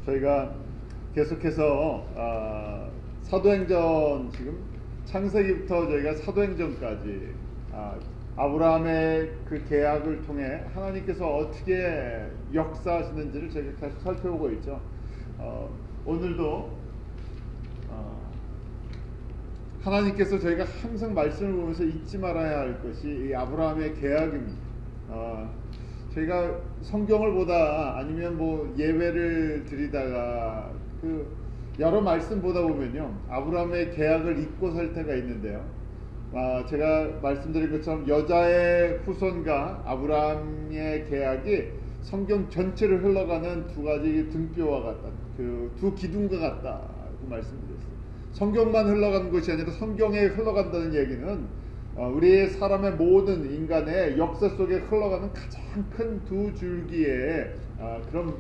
저희가 계속해서 사도행전 지금 창세기부터 저희가 사도행전까지 아브라함의 그 계약을 통해 하나님께서 어떻게 역사하시는지를 저희가 계속 살펴보고 있죠. 오늘도 하나님께서 저희가 항상 말씀을 보면서 잊지 말아야 할 것이 이 아브라함의 계약입니다. 저희가 성경을 보다 아니면 뭐 예배를 드리다가 그 여러 말씀 보다 보면요, 아브라함의 계약을 잊고 살 때가 있는데요. 제가 말씀드린 것처럼 여자의 후손과 아브라함의 계약이 성경 전체를 흘러가는 두 가지 등뼈와 같다, 그 두 기둥과 같다고 말씀드렸어요. 성경만 흘러가는 것이 아니라 성경에 흘러간다는 얘기는 우리 사람의 모든 인간의 역사 속에 흘러가는 가장 큰 두 줄기의 그런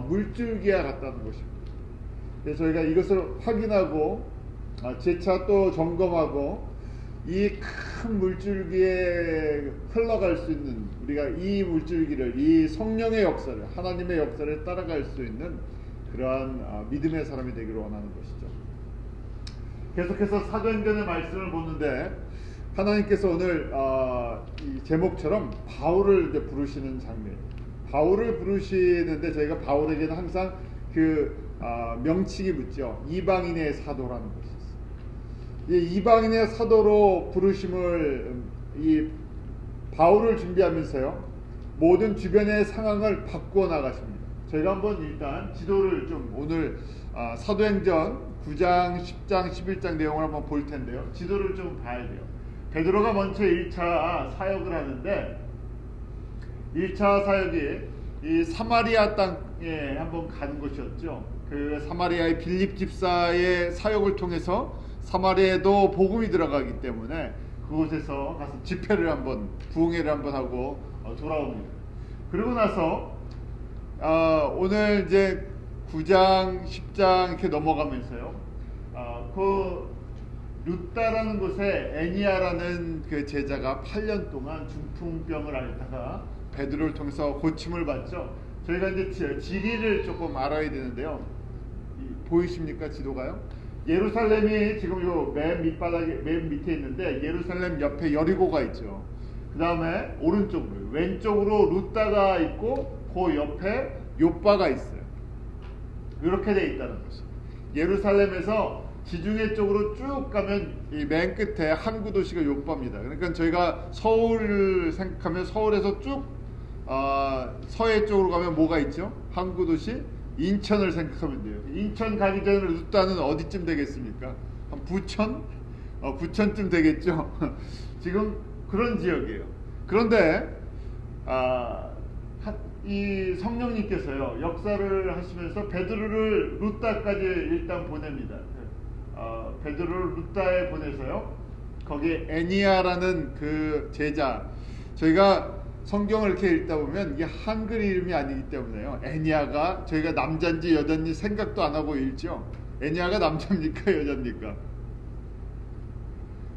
물줄기와 같다는 것입니다. 그래서 저희가 이것을 확인하고 재차 또 점검하고 이 큰 물줄기에 흘러갈 수 있는, 우리가 이 물줄기를, 이 성령의 역사를, 하나님의 역사를 따라갈 수 있는 그러한 믿음의 사람이 되기를 원하는 것이죠. 계속해서 사도행전의 말씀을 보는데 하나님께서 오늘 이 제목처럼 바울을 이제 부르시는 장면이에요. 바울을 부르시는데 저희가 바울에게는 항상 그 명칭이 붙죠. 이방인의 사도라는 것이 있어요. 이 이방인의 사도로 부르심을 이 바울을 준비하면서요, 모든 주변의 상황을 바꾸어 나가십니다. 저희가 한번 일단 지도를 좀 오늘 사도행전 9장, 10장, 11장 내용을 한번 볼 텐데요. 지도를 좀 봐야 돼요. 베드로가 먼저 1차 사역을 하는데 1차 사역이 이 사마리아 땅에 한번 가는 것이었죠. 그 사마리아의 빌립 집사의 사역을 통해서 사마리아에도 복음이 들어가기 때문에 그곳에서 가서 집회를 한번, 부흥회를 한번 하고 돌아옵니다. 그리고 나서 오늘 이제 9장, 10장 이렇게 넘어가면서요, 그 루따라는 곳에 애니아라는 그 제자가 8년 동안 중풍병을 앓다가 베드로를 통해서 고침을 받죠. 저희가 이제 지리를 조금 알아야 되는데요. 보이십니까, 지도가요? 예루살렘이 지금 요 맨 밑바닥에, 맨 밑에 있는데 예루살렘 옆에 여리고가 있죠. 그 다음에 오른쪽으로, 왼쪽으로 루따가 있고 그 옆에 요빠가 있어요. 이렇게 돼 있다는 것이. 예루살렘에서 지중해 쪽으로 쭉 가면 이 맨 끝에 항구 도시가 요빠입니다. 그러니까 저희가 서울을 생각하면 서울에서 쭉 서해 쪽으로 가면 뭐가 있죠? 항구 도시 인천을 생각하면 돼요. 인천 가기 전에 루따는 어디쯤 되겠습니까? 한 부천? 부천쯤 되겠죠. 지금 그런 지역이에요. 그런데 이 성령님께서요, 역사를 하시면서 베드로를 루따까지 일단 보냅니다. 베드로를 루따에 보내서요, 거기 애니아라는 그 제자, 저희가 성경을 이렇게 읽다 보면 이게 한글 이름이 아니기 때문에요, 애니아가 저희가 남자인지 여자인지 생각도 안 하고 읽죠. 애니아가 남자입니까 여자입니까?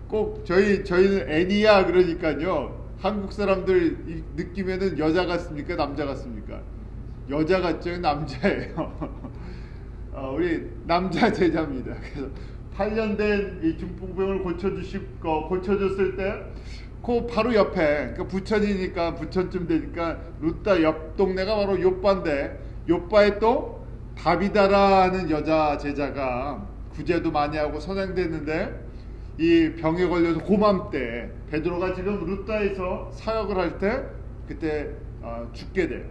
꼭 저희는 애니아 그러니까요, 한국 사람들 느낌에는 여자 같습니까 남자 같습니까? 여자 같죠. 남자예요. 우리 남자 제자입니다. 그래서 8년 된 이 중풍병을 고쳐줬을 때 그 바로 옆에, 그러니까 부천이니까 부천쯤 되니까 루따 옆 동네가 바로 요빠인데, 요빠에 또 다비다라는 여자 제자가 구제도 많이 하고 선행됐는데 이 병에 걸려서 고맘때 베드로가 지금 루따에서 사역을 할 때 그때 죽게 돼요.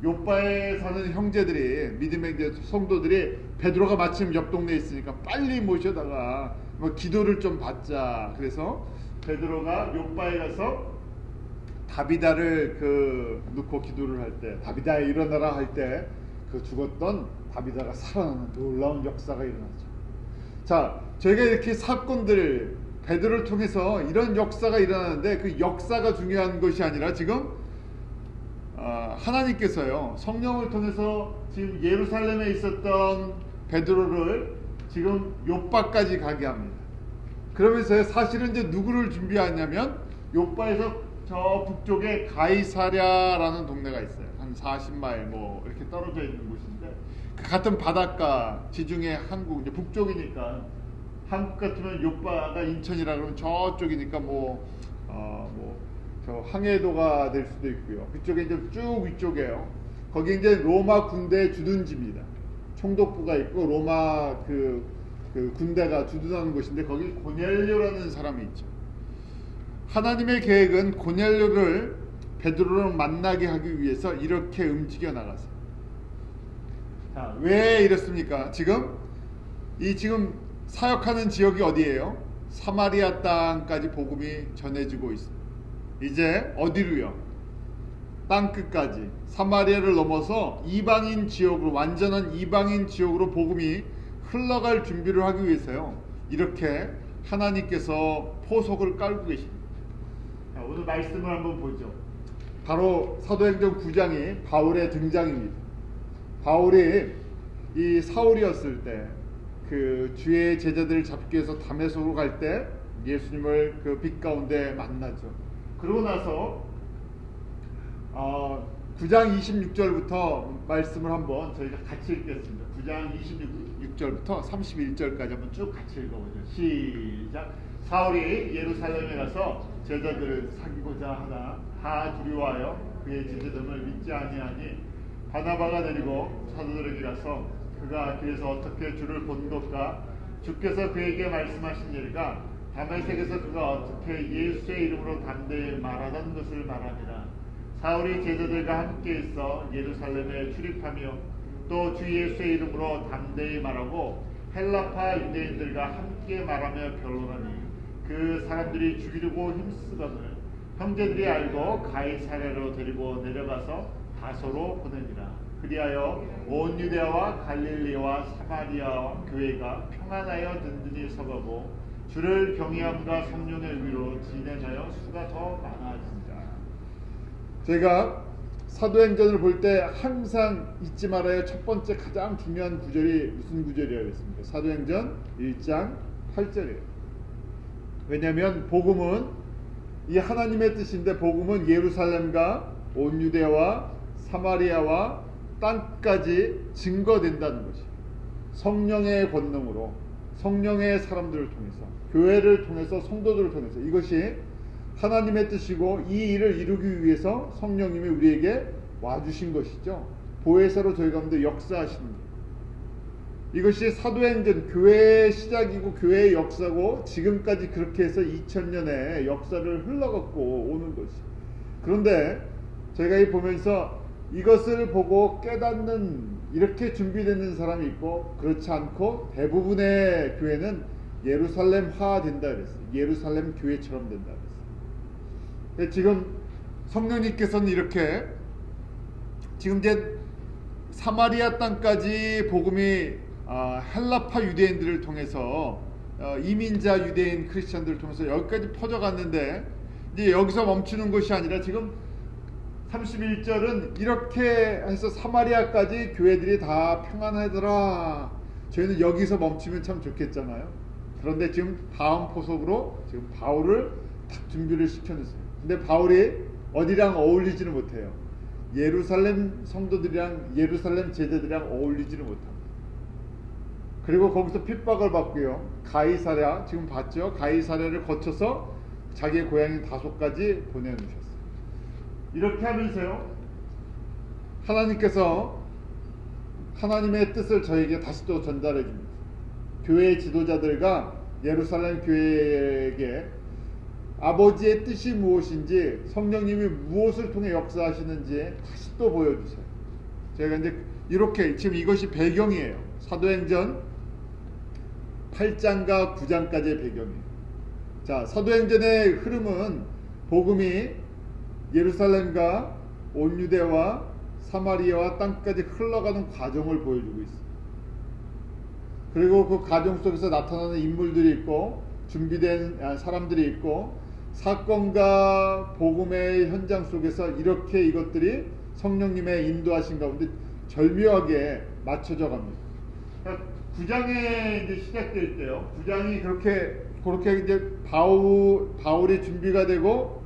요빠에 사는 형제들이, 믿음의 성도들이 베드로가 마침 옆 동네에 있으니까 빨리 모셔다가 뭐 기도를 좀 받자. 그래서 베드로가 요빠에 가서 다비다를 놓고 기도를 할 때, 다비다야 일어나라 할 때 그 죽었던 다비다가 살아나는 놀라운 역사가 일어나죠. 자, 저희가 이렇게 사건들, 베드로를 통해서 이런 역사가 일어나는데 그 역사가 중요한 것이 아니라 지금 하나님께서요, 성령을 통해서 지금 예루살렘에 있었던 베드로를 지금 요빠까지 가게 합니다. 그러면서 사실은 이제 누구를 준비하냐면 요빠에서 저 북쪽에 가이사랴라는 동네가 있어요. 한 한 40마일 뭐 이렇게 떨어져 있는 곳인데, 그 같은 바닷가 지중해 한국 이제 북쪽이니까, 한국 같으면 요바가 인천이라 그러면 저쪽이니까 저 항해도가 될 수도 있고요. 그쪽에 이제 쭉 위쪽에요. 거기 이제 로마 군대 주둔지입니다. 총독부가 있고 로마 그 군대가 주둔하는 곳인데, 거기 고넬료라는 사람이 있죠. 하나님의 계획은 고넬료를 베드로를 만나게 하기 위해서 이렇게 움직여 나갔어요. 자, 왜 이렇습니까? 지금 사역하는 지역이 어디예요? 사마리아 땅까지 복음이 전해지고 있습니다. 이제 어디로요? 땅 끝까지, 사마리아를 넘어서 이방인 지역으로, 완전한 이방인 지역으로 복음이 흘러갈 준비를 하기 위해서요, 이렇게 하나님께서 포석을 깔고 계십니다. 자, 오늘 말씀을 한번 보죠. 바로 사도행전 9장이 바울의 등장입니다. 바울이 이 사울이었을 때 그 주의 제자들을 잡기 위해서 다메섹으로 갈 때 예수님을 그 빛 가운데 만나죠. 그러고 나서 9장 26절부터 말씀을 한번 저희가 같이 읽겠습니다. 9장 26절부터 31절까지 한번 쭉 같이 읽어보죠. 시작. 사울이 예루살렘에 가서 제자들을 사귀고자 하나 다 두려워하여 그의 제자됨을 믿지 아니하니, 바나바가 내리고 사도들에게 가서 그가 길에서 어떻게 주를 본 것과 주께서 그에게 말씀하신 일과 다메섹에서 그가 어떻게 예수의 이름으로 담대히 말하던 것을 말하니라. 사울이 제자들과 함께 있어 예루살렘에 출입하며 또 주 예수의 이름으로 담대히 말하고 헬라파 유대인들과 함께 말하며 변론하니, 그 사람들이 죽이려고 힘쓰거늘 형제들이 알고 가이사랴로 데리고 내려가서 다소로 보내니라. 그리하여 온 유대아와 갈릴리와 사마리아 교회가 평안하여 든든히 서가고 주를 경외함과 성령의 위로 진행하여 수가 더 많아진다. 제가 사도행전을 볼 때 항상 잊지 말아야 첫 번째 가장 중요한 구절이 무슨 구절이라고 했습니까? 사도행전 1장 8절이에요. 왜냐하면 복음은 이 하나님의 뜻인데, 복음은 예루살렘과 온 유대와 사마리아와 땅까지 증거된다는 것이, 성령의 권능으로, 성령의 사람들을 통해서, 교회를 통해서, 성도들을 통해서, 이것이 하나님의 뜻이고 이 일을 이루기 위해서 성령님이 우리에게 와주신 것이죠. 보혜사로 저희 가운데 역사하시는 것. 이것이 사도행전, 교회의 시작이고 교회의 역사고, 지금까지 그렇게 해서 2000년의 역사를 흘러갖고 오는 것이. 그런데 저희가 이 보면서 이것을 보고 깨닫는, 이렇게 준비되는 사람이 있고, 그렇지 않고 대부분의 교회는 예루살렘화 된다 그랬어요. 예루살렘 교회처럼 된다 그랬어요. 지금 성령님께서는 이렇게 지금 이제 사마리아 땅까지 복음이 헬라파 유대인들을 통해서, 이민자 유대인 크리스천들을 통해서 여기까지 퍼져갔는데, 이제 여기서 멈추는 것이 아니라 지금 31절은 이렇게 해서 사마리아까지 교회들이 다 평안하더라. 저희는 여기서 멈추면 참 좋겠잖아요. 그런데 지금 다음 포석으로 지금 바울을 딱 준비를 시켜놨어요. 근데 바울이 어디랑 어울리지는 못해요. 예루살렘 성도들이랑 예루살렘 제자들이랑 어울리지는 못합니다. 그리고 거기서 핍박을 받고요. 가이사랴, 지금 봤죠? 가이사랴를 거쳐서 자기의 고향인 다소까지 보내놓으셨어요. 이렇게 하면서요, 하나님께서 하나님의 뜻을 저에게 다시 또 전달해 줍니다. 교회의 지도자들과 예루살렘 교회에게 아버지의 뜻이 무엇인지, 성령님이 무엇을 통해 역사하시는지 다시 또 보여주세요. 제가 이제 이렇게, 지금 이것이 배경이에요. 사도행전 8장과 9장까지의 배경이에요. 자, 사도행전의 흐름은 복음이 예루살렘과 온 유대와 사마리아와 땅까지 흘러가는 과정을 보여주고 있습니다. 그리고 그 과정 속에서 나타나는 인물들이 있고, 준비된 사람들이 있고, 사건과 복음의 현장 속에서 이렇게 이것들이 성령님의 인도하신 가운데 절묘하게 맞춰져 갑니다. 9장에 이제 시작될 때요, 9장이 그렇게 이제 바울이 준비가 되고,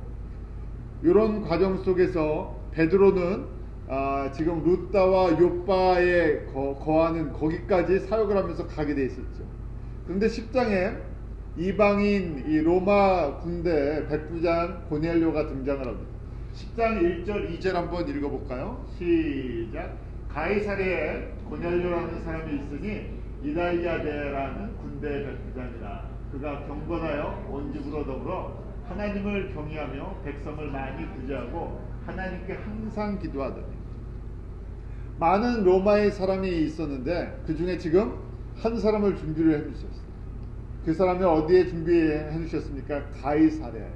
이런 과정 속에서 베드로는 지금 루다와 요바에 거하는 거기까지 사역을 하면서 가게 돼 있었죠. 그런데 10장에 이방인 이 로마 군대 백부장 고넬료가 등장을 합니다. 10장 1절 2절 한번 읽어볼까요? 시작. 가이사랴에 고넬료라는 사람이 있으니 이달리아데라는 군대 백부장이라. 그가 경건하여 온 집으로 더불어 하나님을 경외하며 백성을 많이 구제하고 하나님께 항상 기도하더니. 많은 로마의 사람이 있었는데 그 중에 지금 한 사람을 준비를 해주셨어요. 그 사람이 어디에 준비해 주셨습니까? 가이사랴에.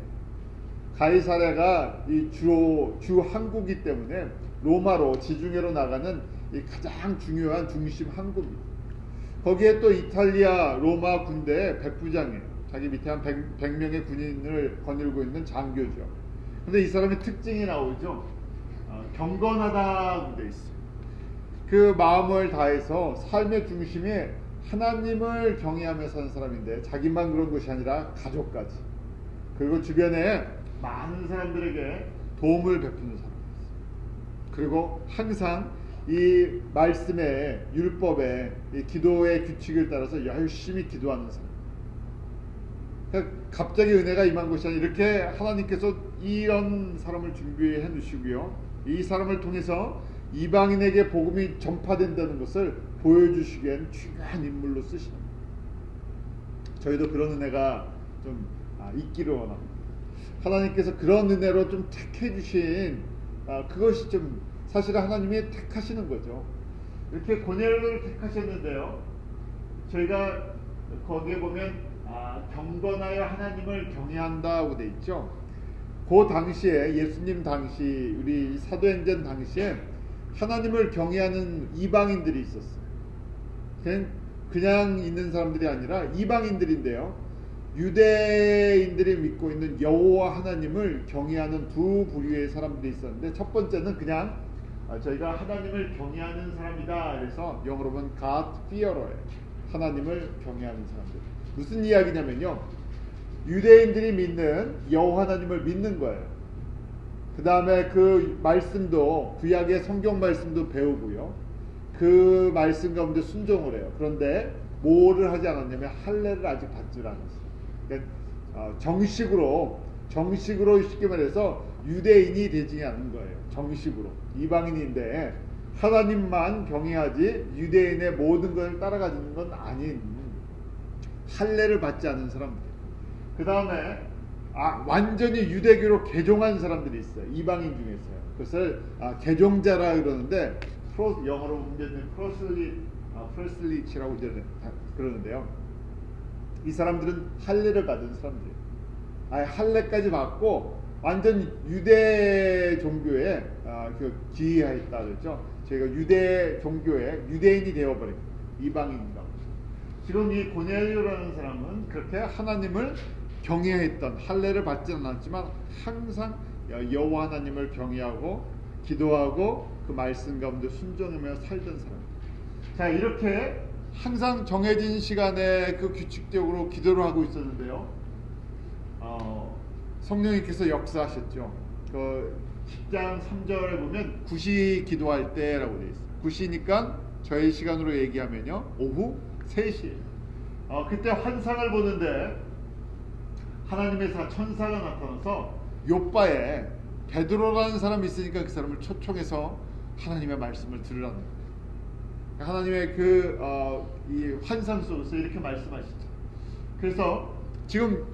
가이사랴가 이 주 항구이기 때문에 로마로 지중해로 나가는 이 가장 중요한 중심 항구입니다. 거기에 또 이탈리아 로마 군대의 백부장이에요. 자기 밑에 한 100명의 군인을 거닐고 있는 장교죠. 근데 이 사람의 특징이 나오죠. 경건하다고 돼 있어요. 그 마음을 다해서 삶의 중심에 하나님을 경외하며 사는 사람인데 자기만 그런 것이 아니라 가족까지, 그리고 주변에 많은 사람들에게 도움을 베푸는 사람이었어요. 그리고 항상 이 말씀의 율법의 이 기도의 규칙을 따라서 열심히 기도하는 사람. 그러니까 갑자기 은혜가 임한 것이 아니라 이렇게 하나님께서 이런 사람을 준비해 주시고요, 이 사람을 통해서 이방인에게 복음이 전파된다는 것을 보여주시기엔 중요한 인물로 쓰시는 거예요. 저희도 그런 은혜가 좀 있기를 원합니다. 하나님께서 그런 은혜로 좀 택해 주신 그것이 좀 사실은 하나님이 택하시는 거죠. 이렇게 고넬료를 택하셨는데요, 저희가 거기에 보면 경건하여 하나님을 경외한다고 돼 있죠. 그 당시에 예수님 당시 우리 사도행전 당시에 하나님을 경외하는 이방인들이 있었어요. 그냥 있는 사람들이 아니라 이방인들인데요, 유대인들이 믿고 있는 여호와 하나님을 경외하는 두 부류의 사람들이 있었는데, 첫 번째는 그냥 저희가 하나님을 경외하는 사람이다, 그래서 영어로 보면 God fearer, 하나님을 경외하는 사람들. 무슨 이야기냐면요, 유대인들이 믿는 여호와 하나님을 믿는 거예요. 그 다음에 그 말씀도, 구약의 성경 말씀도 배우고요, 그 말씀 가운데 순종을 해요. 그런데 뭐를 하지 않았냐면 할례를 아직 받지 않았어요. 그러니까 정식으로 쉽게 말해서 유대인이 되지 않은 거예요. 정식으로 이방인인데 하나님만 경외하지 유대인의 모든 것을 따라가지는 건 아닌, 할례를 받지 않은 사람들. 그 다음에 완전히 유대교로 개종한 사람들이 있어요. 이방인 중에서요. 그것을 개종자라 그러는데, 영어로 문제는 프로슬리치라고 그러는데요. 이 사람들은 할례를 받은 사람들이에요. 할례까지 받고 완전 유대 종교에 기이했다 그랬죠. 저희가 유대 종교에 유대인이 되어버린 이방인이다. 지금 이 고넬료라는 사람은 그렇게 하나님을 경외했던, 할례를 받지 않았지만 항상 여호와 하나님을 경외하고 기도하고 그 말씀 가운데 순종하며 살던 사람. 자, 이렇게 항상 정해진 시간에 그 규칙적으로 기도를 하고 있었는데요, 성령님께서 역사하셨죠. 그 10장 3절에 보면 구시 기도할 때라고 되어 있어요. 구시니까 저희 시간으로 얘기하면요, 오후 3시에요. 그때 환상을 보는데 하나님의 천사가 나타나서 요바에 베드로라는 사람이 있으니까 그 사람을 초청해서 하나님의 말씀을 들으라는 거예요. 하나님의 이 환상 속에서 이렇게 말씀하시죠. 그래서 지금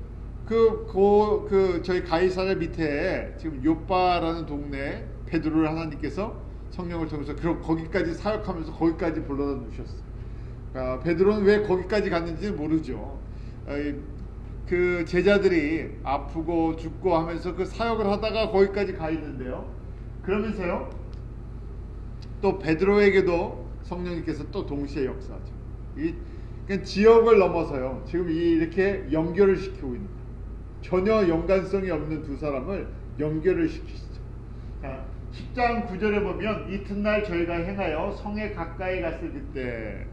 저희 가이사랴 밑에 지금 요바라는 동네에 베드로를 하나님께서 성령을 통해서 거기까지 사역하면서 거기까지 불러다 주셨어요. 베드로는 왜 거기까지 갔는지 모르죠. 그 제자들이 아프고 죽고 하면서 그 사역을 하다가 거기까지 가 있는데요, 그러면서요 또 베드로에게도 성령님께서 또 동시에 역사하죠. 그러니까 지역을 넘어서요 지금 이렇게 연결을 시키고 있는 거예요. 전혀 연관성이 없는 두 사람을 연결을 시키시죠. 자, 10장 9절에 보면 이튿날 저희가 행하여 성에 가까이 갔을 그때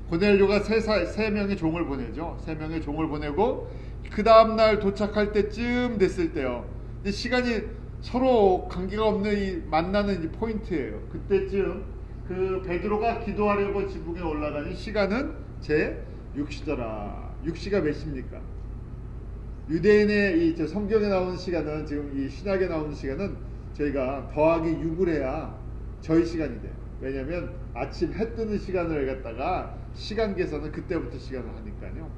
고넬료가 세 명의 종을 보내죠. 세 명의 종을 보내고 그 다음날 도착할 때쯤 됐을 때요, 시간이 서로 관계가 없는 이 만나는 이 포인트예요. 그때쯤 그 베드로가 기도하려고 지붕에 올라가니 시간은 제 6시더라. 6시가 몇 시입니까? 유대인의 이 성경에 나오는 시간은, 지금 이 신약에 나오는 시간은 저희가 더하기 6을 해야 저희 시간이 돼요. 왜냐하면 아침 해 뜨는 시간을 갖다가 시간 계산은 그때부터 시간을 하니까요.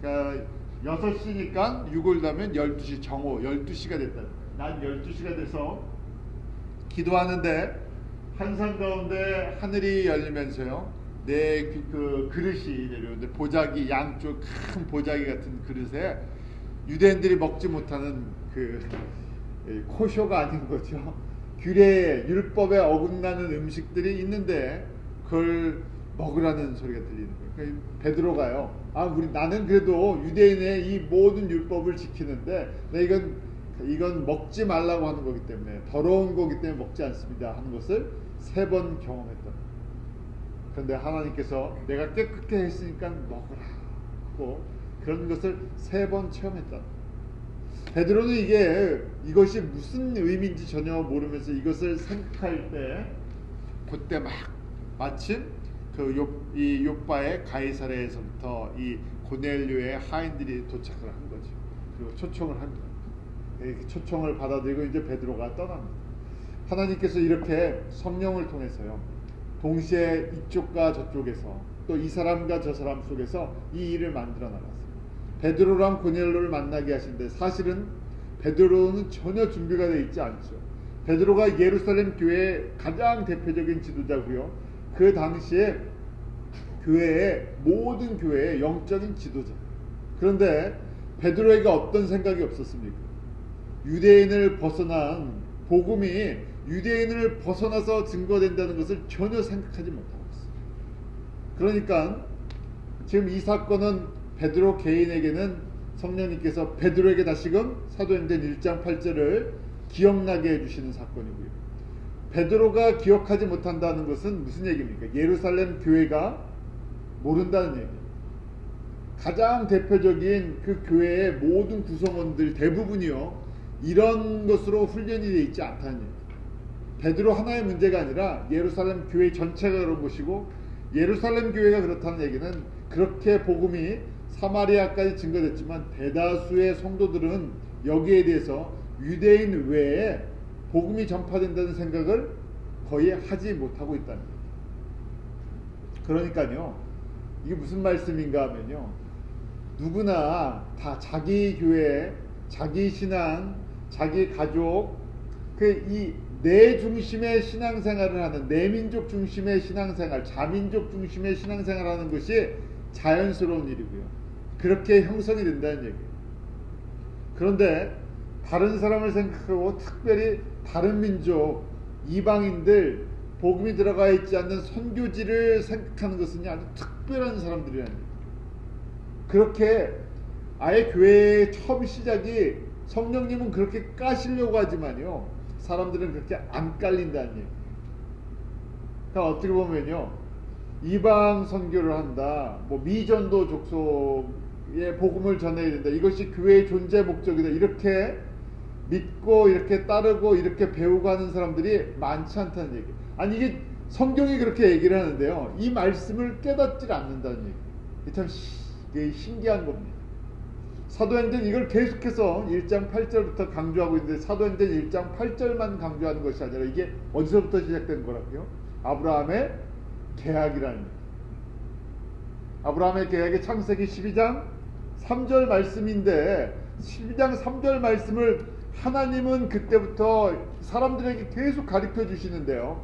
그러니까 6시니까 6을 더하면 12시, 정오 12시가 됐다. 난 12시가 돼서 기도하는데 환상 가운데 하늘이 열리면서요, 내 그 그릇이 내려오는데, 보자기, 양쪽 큰 보자기 같은 그릇에 유대인들이 먹지 못하는 그 코쇼가 아닌 거죠. 규례에, 율법에 어긋나는 음식들이 있는데 그걸 먹으라는 소리가 들리는 거예요. 그러니까 베드로가요, 나는 그래도 유대인의 이 모든 율법을 지키는데, 이건 먹지 말라고 하는 거기 때문에, 더러운 거기 때문에 먹지 않습니다 하는 것을 3번 경험했다. 그런데 하나님께서 내가 깨끗게 했으니까 먹으라 하고 그런 것을 3번 체험했다. 베드로는 이것이 무슨 의미인지 전혀 모르면서 이것을 생각할 때, 그때 마침 이 욥바의 가이사랴에서부터 이 고넬료의 하인들이 도착을 한 거죠. 그리고 초청을 합니다. 초청을 받아들이고 이제 베드로가 떠납니다. 하나님께서 이렇게 성령을 통해서요, 동시에 이쪽과 저쪽에서 또 이 사람과 저 사람 속에서 이 일을 만들어 나갔어요. 베드로랑 고넬료를 만나게 하신데, 사실은 베드로는 전혀 준비가 되어 있지 않죠. 베드로가 예루살렘 교회의 가장 대표적인 지도자고요, 그 당시에 모든 교회의 영적인 지도자. 그런데 베드로에게 어떤 생각이 없었습니까? 유대인을 벗어난 복음이 유대인을 벗어나서 증거된다는 것을 전혀 생각하지 못하고 있어요. 그러니까 지금 이 사건은 베드로 개인에게는 성령님께서 베드로에게 다시금 사도행전 1장 8절을 기억나게 해주시는 사건이고요, 베드로가 기억하지 못한다는 것은 무슨 얘기입니까? 예루살렘 교회가 모른다는 얘기예요. 가장 대표적인 그 교회의 모든 구성원들 대부분이요, 이런 것으로 훈련이 되어 있지 않다는 얘기예요. 베드로 하나의 문제가 아니라 예루살렘 교회 전체가 그런 것이고, 예루살렘 교회가 그렇다는 얘기는 그렇게 복음이 사마리아까지 증거됐지만 대다수의 성도들은 여기에 대해서 유대인 외에 복음이 전파된다는 생각을 거의 하지 못하고 있다는 거예요. 그러니까요, 이게 무슨 말씀인가 하면요, 누구나 다 자기 교회, 자기 신앙, 자기 가족, 이 내 중심의 신앙생활을 하는, 내민족 중심의 신앙생활, 자민족 중심의 신앙생활을 하는 것이 자연스러운 일이고요, 그렇게 형성이 된다는 얘기예요. 그런데 다른 사람을 생각하고, 특별히 다른 민족, 이방인들, 복음이 들어가 있지 않는 선교지를 생각하는 것은 아주 특별한 사람들이라는 얘기예요. 그렇게 아예 교회의 처음 시작이, 성령님은 그렇게 까시려고 하지만요, 사람들은 그렇게 안 깔린다는 얘기예요. 그러니까 어떻게 보면요, 이방 선교를 한다, 미전도 족속의 복음을 전해야 된다, 이것이 교회의 존재 목적이다, 이렇게 믿고 이렇게 따르고 이렇게 배우고 하는 사람들이 많지 않다는 얘기예요. 아니, 이게 성경이 그렇게 얘기를 하는데요, 이 말씀을 깨닫지 않는다는 얘기예요. 이게 참 신기한 겁니다. 사도행전 이걸 계속해서 1장 8절부터 강조하고 있는데, 사도행전 1장 8절만 강조하는 것이 아니라 이게 어디서부터 시작된 거라고요? 아브라함의 계약이라는 거예요. 아브라함의 계약이 창세기 12장 3절 말씀인데, 12장 3절 말씀을 하나님은 그때부터 사람들에게 계속 가르쳐 주시는데요,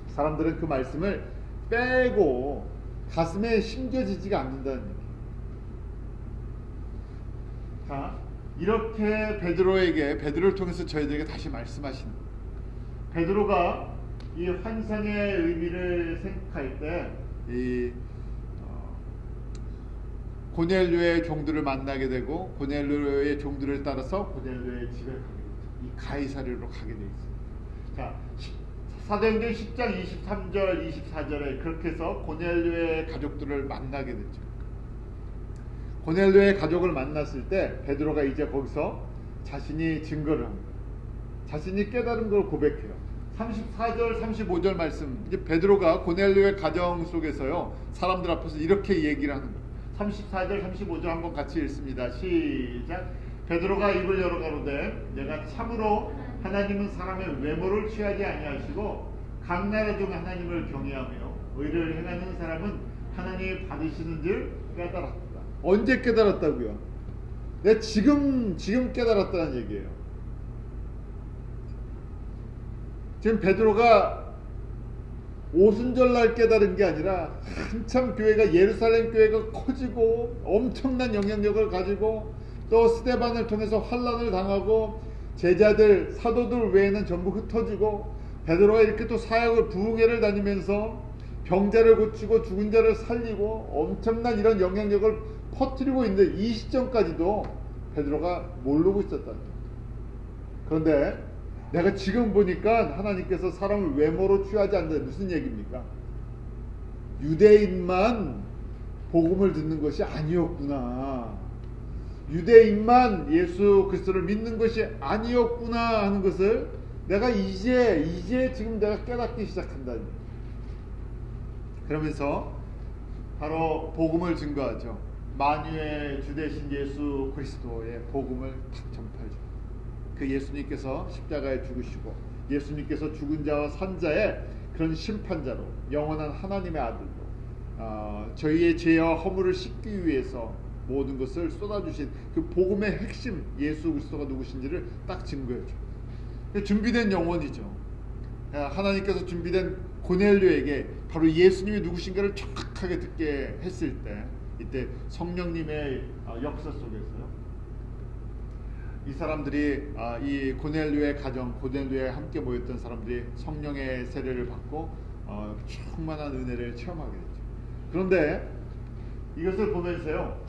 사람들은 그 말씀을 빼고 가슴에 심겨지지가 않는다는 얘기예요. 자, 이렇게 베드로를 통해서 저희들에게 다시 말씀하신, 베드로가 이 환상의 의미를 생각할 때 고넬료의 종들을 만나게 되고, 고넬료의 종들을 따라서 고넬료의 집에 가게 되죠. 이 가이사랴로 가게 되어 있습니다. 자, 사도행전 10장 23절 24절에 그렇게 해서 고넬료의 가족들을 만나게 됐죠. 고넬료의 가족을 만났을 때 베드로가 이제 거기서 자신이 증거를 합니다. 자신이 깨달은 걸 고백해요. 34절, 35절 말씀. 이제 베드로가 고넬료의 가정 속에서요, 사람들 앞에서 이렇게 얘기를 하는 거예요. 34절, 35절 한번 같이 읽습니다. 시작. 베드로가 입을 열어 가로되 내가 참으로 하나님은 사람의 외모를 취하지 아니하시고 각 나라 중 하나님을 경외하며 의를 행하는 사람은 하나님이 받으시는 줄 깨달았다. 언제 깨달았다고요? 내가 지금 깨달았다는 얘기예요. 지금 베드로가 오순절날 깨달은 게 아니라 한참 교회가, 예루살렘 교회가 커지고 엄청난 영향력을 가지고 또 스데반을 통해서 환난을 당하고 제자들, 사도들 외에는 전부 흩어지고 베드로가 이렇게 또 사역을, 부흥회를 다니면서 병자를 고치고 죽은 자를 살리고 엄청난 이런 영향력을 퍼뜨리고 있는데, 이 시점까지도 베드로가 모르고 있었다는 거예요. 그런데 내가 지금 보니까 하나님께서 사람을 외모로 취하지 않는다. 무슨 얘기입니까? 유대인만 복음을 듣는 것이 아니었구나, 유대인만 예수 그리스도를 믿는 것이 아니었구나 하는 것을 내가 이제 지금 내가 깨닫기 시작한다. 그러면서 바로 복음을 증거하죠. 만유의 주 되신 예수 그리스도의 복음을 탁 전파하죠. 그 예수님께서 십자가에 죽으시고 예수님께서 죽은 자와 산 자의 그런 심판자로, 영원한 하나님의 아들로, 저희의 죄와 허물을 씻기 위해서 모든 것을 쏟아주신 그 복음의 핵심, 예수 그리스도가 누구신지를 딱 증거해줘. 준비된 영혼이죠. 하나님께서 준비된 고넬료에게 바로 예수님이 누구신가를 정확하게 듣게 했을 때, 이때 성령님의 역사 속에서요, 이 사람들이, 이 고넬료의 가정, 고넬료에 함께 모였던 사람들이 성령의 세례를 받고 충만한 은혜를 체험하게 됐죠. 그런데 이것을 보면서요,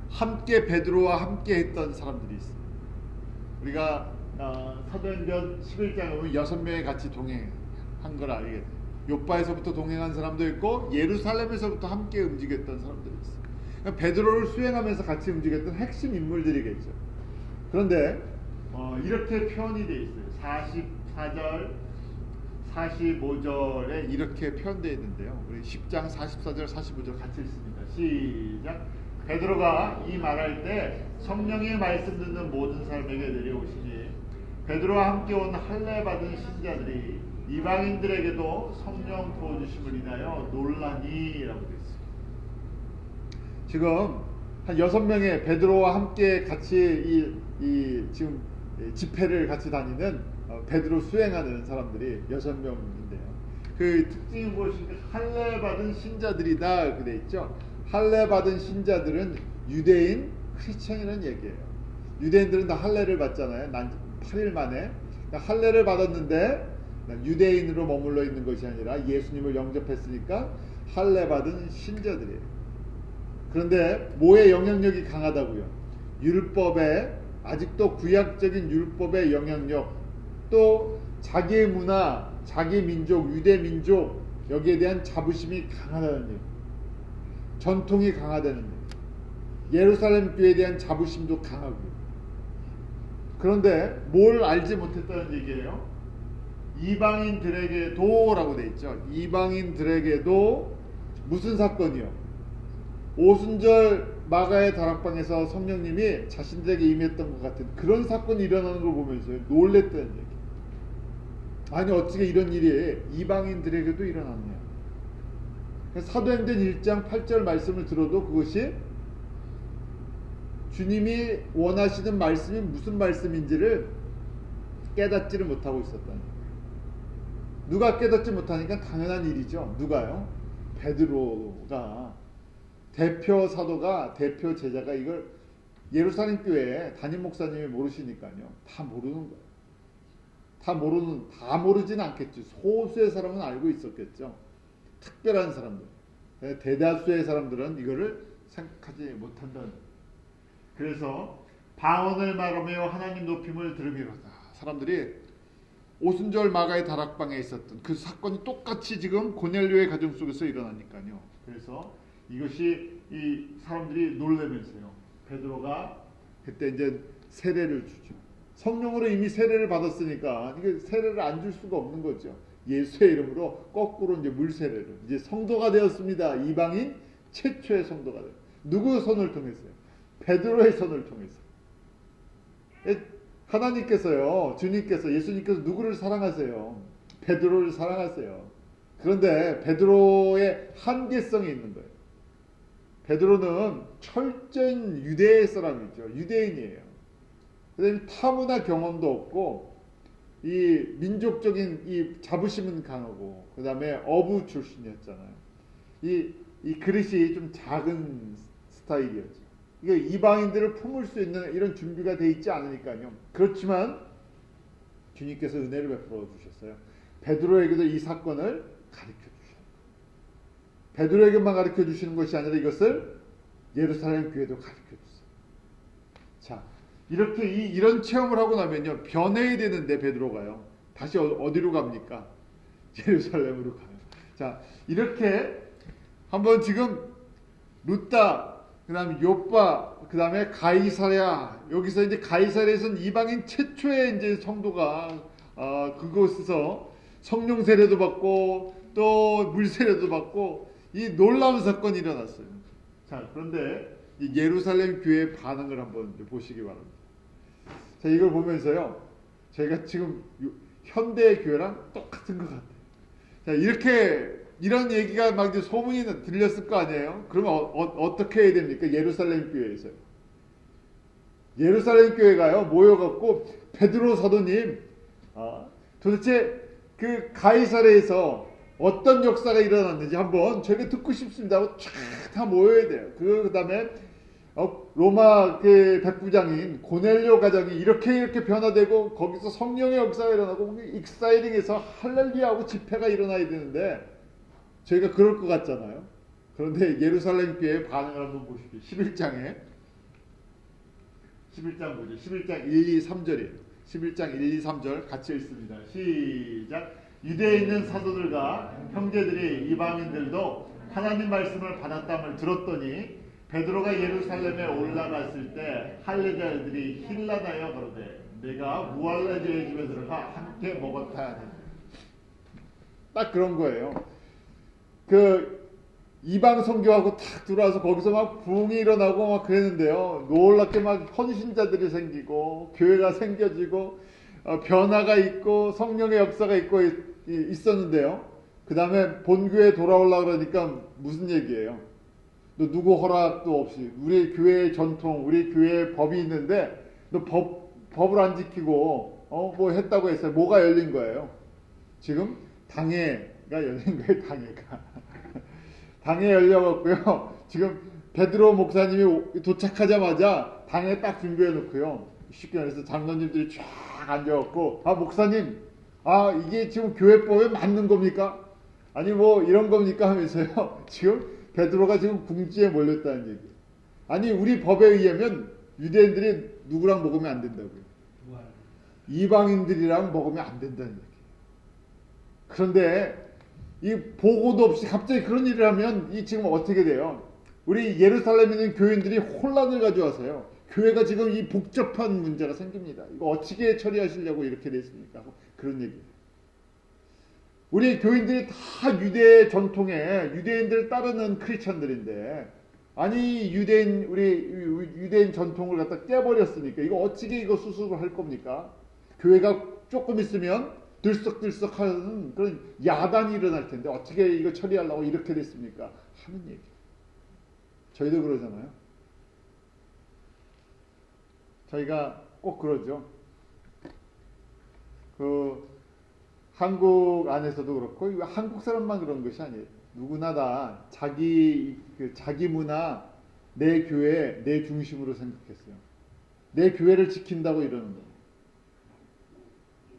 함께 베드로와 함께 했던 사람들이 있어요. 우리가 사도행전 11장에 보면 6명이 같이 동행한 걸 알게 돼요. 요바에서부터 동행한 사람도 있고 예루살렘에서부터 함께 움직였던 사람들이 있어요. 베드로를 수행하면서 같이 움직였던 핵심 인물들이겠죠. 그런데 이렇게 표현이 되어 있어요. 44절, 45절에 이렇게 표현되어 있는데요. 우리 10장 44절, 45절 같이 읽습니다. 시작. 베드로가 이 말할 때 성령의 말씀 듣는 모든 사람에게 내려오시니 베드로와 함께 온 할례 받은 신자들이 이방인들에게도 성령 부어주심을 인하여 놀라니 라고 되어 있습니다. 지금 한 6명의 베드로와 함께 같이 지금 집회를 같이 다니는 베드로 수행하는 사람들이 6명인데요. 그 특징이 무엇인가? 할례 받은 신자들이다 이렇게 돼 있죠. 할례 받은 신자들은 유대인 크리스천이라는 얘기예요. 유대인들은 다 할례를 받잖아요. 난 8일 만에 할례를 받았는데 유대인으로 머물러 있는 것이 아니라 예수님을 영접했으니까 할례 받은 신자들이에요. 그런데 뭐의 영향력이 강하다고요? 율법에, 아직도 구약적인 율법의 영향력, 또 자기의 문화, 자기 민족, 유대 민족, 여기에 대한 자부심이 강하다는 얘기, 전통이 강하다는 얘기, 예루살렘 교회에 대한 자부심도 강하고요. 그런데 뭘 알지 못했다는 얘기예요? 이방인들에게도 라고 돼 있죠. 이방인들에게도 무슨 사건이요? 오순절 마가의 다락방에서 성령님이 자신들에게 임했던 것 같은 그런 사건이 일어나는 걸 보면서 놀랬다는 얘기. 아니 어떻게 이런 일이 이방인들에게도 일어났냐. 사도행전 1장 8절 말씀을 들어도 그것이 주님이 원하시는 말씀이 무슨 말씀인지를 깨닫지를 못하고 있었다는 거예요. 누가 깨닫지 못하니까 당연한 일이죠. 누가요? 베드로가, 대표 사도가, 대표 제자가 이걸 예루살렘 교회에 담임 목사님이 모르시니까요. 다 모르는 거예요. 다 모르진 않겠죠. 소수의 사람은 알고 있었겠죠. 특별한 사람들. 대다수의 사람들은 이거를 생각하지 못한다는 거예요. 그래서 방언을 말하며 하나님 높임을 들으미로다. 사람들이 오순절 마가의 다락방에 있었던 그 사건이 똑같이 지금 고넬료의 가정 속에서 일어나니까요. 그래서 이것이 이 사람들이 놀라면서요. 베드로가 그때 이제 세례를 주죠. 성령으로 이미 세례를 받았으니까 이게 세례를 안 줄 수가 없는 거죠. 예수의 이름으로 거꾸로 이제 물 세례를 이제 성도가 되었습니다. 이방인 최초의 성도가 되었습니다. 누구 손을 통해서요? 베드로의 손을 통해서. 하나님께서요, 주님께서, 예수님께서 누구를 사랑하세요? 베드로를 사랑하세요. 그런데 베드로의 한계성이 있는 거예요. 베드로는 철저한 유대의 사람이죠. 유대인이에요. 그다음에 타문화 경험도 없고 이 민족적인 이 자부심은 강하고 그다음에 어부 출신이었잖아요. 이 그릇이 좀 작은 스타일이었죠. 이게 이방인들을 품을 수 있는 이런 준비가 돼 있지 않으니까요. 그렇지만 주님께서 은혜를 베풀어 주셨어요. 베드로에게도 이 사건을 가르쳐 주셨어요. 베드로에게만 가르쳐 주시는 것이 아니라 이것을 예루살렘 교회도 가르쳐 주세요. 자, 이렇게 이런 체험을 하고 나면요, 변해야 되는데 베드로가요. 다시 어디로 갑니까? 예루살렘으로 가요. 자, 이렇게 한번 지금 루다, 그다음에 요빠, 그다음에 가이사랴, 여기서 이제 가이사랴에서는 이방인 최초의 이제 성도가 그곳에서 성령 세례도 받고 또 물 세례도 받고 이 놀라운 사건이 일어났어요. 자, 그런데 이 예루살렘 교회의 반응을 한번 보시기 바랍니다. 자, 이걸 보면서요, 저희가 지금 현대 교회랑 똑같은 것 같아요. 자, 이런 얘기가 막 이제 소문이 들렸을 거 아니에요? 그러면 어떻게 해야 됩니까? 예루살렘 교회에서요. 예루살렘 교회가요, 모여갖고, 베드로 사도님, 도대체 그 가이사랴에서 어떤 역사가 일어났는지 한번 저희가 듣고 싶습니다 하고 쫙 다 모여야 돼요. 그 다음에 로마 그 백부장인 고넬료 가정이 이렇게 변화되고 거기서 성령의 역사가 일어나고 익사이링에서 할렐루야하고 집회가 일어나야 되는데 저희가 그럴 것 같잖아요. 그런데 예루살렘 교회의 반응을 한번 보십시오. 11장 보죠. 11장 1, 2, 3절이에요. 11장 1, 2, 3절 같이 읽습니다. 시작. 유대에 있는 사도들과 형제들이 이방인들도 하나님 말씀을 받았담을 들었더니 베드로가 예루살렘에 올라갔을 때 할례자들이 힐난하여 그러되 내가 무할례자의 집에 들어가 함께 먹었다 하니. 딱 그런 거예요. 그 이방 선교하고 탁 들어와서 거기서 막 부흥이 일어나고 막 그랬는데요. 놀랍게 막 헌신자들이 생기고 교회가 생겨지고 변화가 있고 성령의 역사가 있고 있었는데요. 그 다음에 본교회에 돌아오려고 그러니까 무슨 얘기예요? 너 누구 허락도 없이 우리 교회의 전통, 우리 교회의 법이 있는데 너 법을 안 지키고 뭐 했다고 했어요. 뭐가 열린 거예요? 지금 당회가 열린 거예요. 당회 열려갖고요. 지금 베드로 목사님이 도착하자마자 당회 딱 준비해 놓고요. 쉽게 말해서 장로님들이 쫙 앉아갖고 목사님 이게 지금 교회법에 맞는 겁니까? 아니 뭐 이런 겁니까? 하면서요. 지금 베드로가 지금 궁지에 몰렸다는 얘기. 아니 우리 법에 의하면 유대인들이 누구랑 먹으면 안 된다고요. 이방인들이랑 먹으면 안 된다는 얘기. 그런데 이 보고도 없이 갑자기 그런 일을 하면 이 지금 어떻게 돼요? 우리 예루살렘에 있는 교인들이 혼란을 가져와서요. 교회가 지금 이 복잡한 문제가 생깁니다. 이거 어떻게 처리하시려고 이렇게 됐습니까? 그런 얘기예요. 우리 교인들이 다 유대 전통에 유대인들을 따르는 크리스천들인데 아니 우리 유대인 전통을 갖다 깨버렸으니까 이거 어떻게 이거 수습을 할 겁니까? 교회가 조금 있으면 들썩들썩하는 그런 야단이 일어날 텐데 어떻게 이거 처리하려고 이렇게 됐습니까? 하는 얘기. 저희도 그러잖아요. 저희가 꼭 그러죠. 한국 안에서도 그렇고 한국 사람만 그런 것이 아니에요. 누구나 다 자기 문화, 내 교회, 내 중심으로 생각했어요. 내 교회를 지킨다고 이러는 거예요.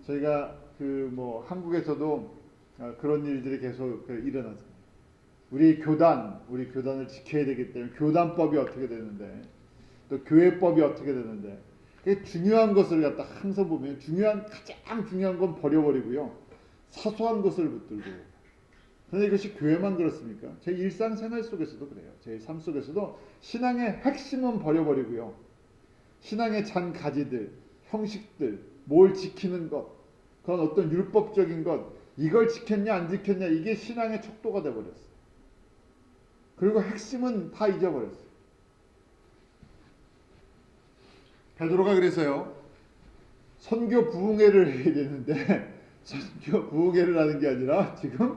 저희가 한국에서도 그런 일들이 계속 일어나죠. 우리 교단을 지켜야 되기 때문에 교단법이 어떻게 되는데 또 교회법이 어떻게 되는데 중요한 것을 갖다 항상 보면 가장 중요한 건 버려버리고요. 사소한 것을 붙들고. 그런데 이것이 교회만 그렇습니까? 제 일상생활 속에서도 그래요. 제 삶 속에서도 신앙의 핵심은 버려버리고요. 신앙의 잔 가지들, 형식들, 뭘 지키는 것, 그런 어떤 율법적인 것, 이걸 지켰냐 안 지켰냐, 이게 신앙의 척도가 돼버렸어요. 그리고 핵심은 다 잊어버렸어요. 베드로가 그래서요, 선교 부흥회를 해야 되는데 선교 부흥회를 하는 게 아니라 지금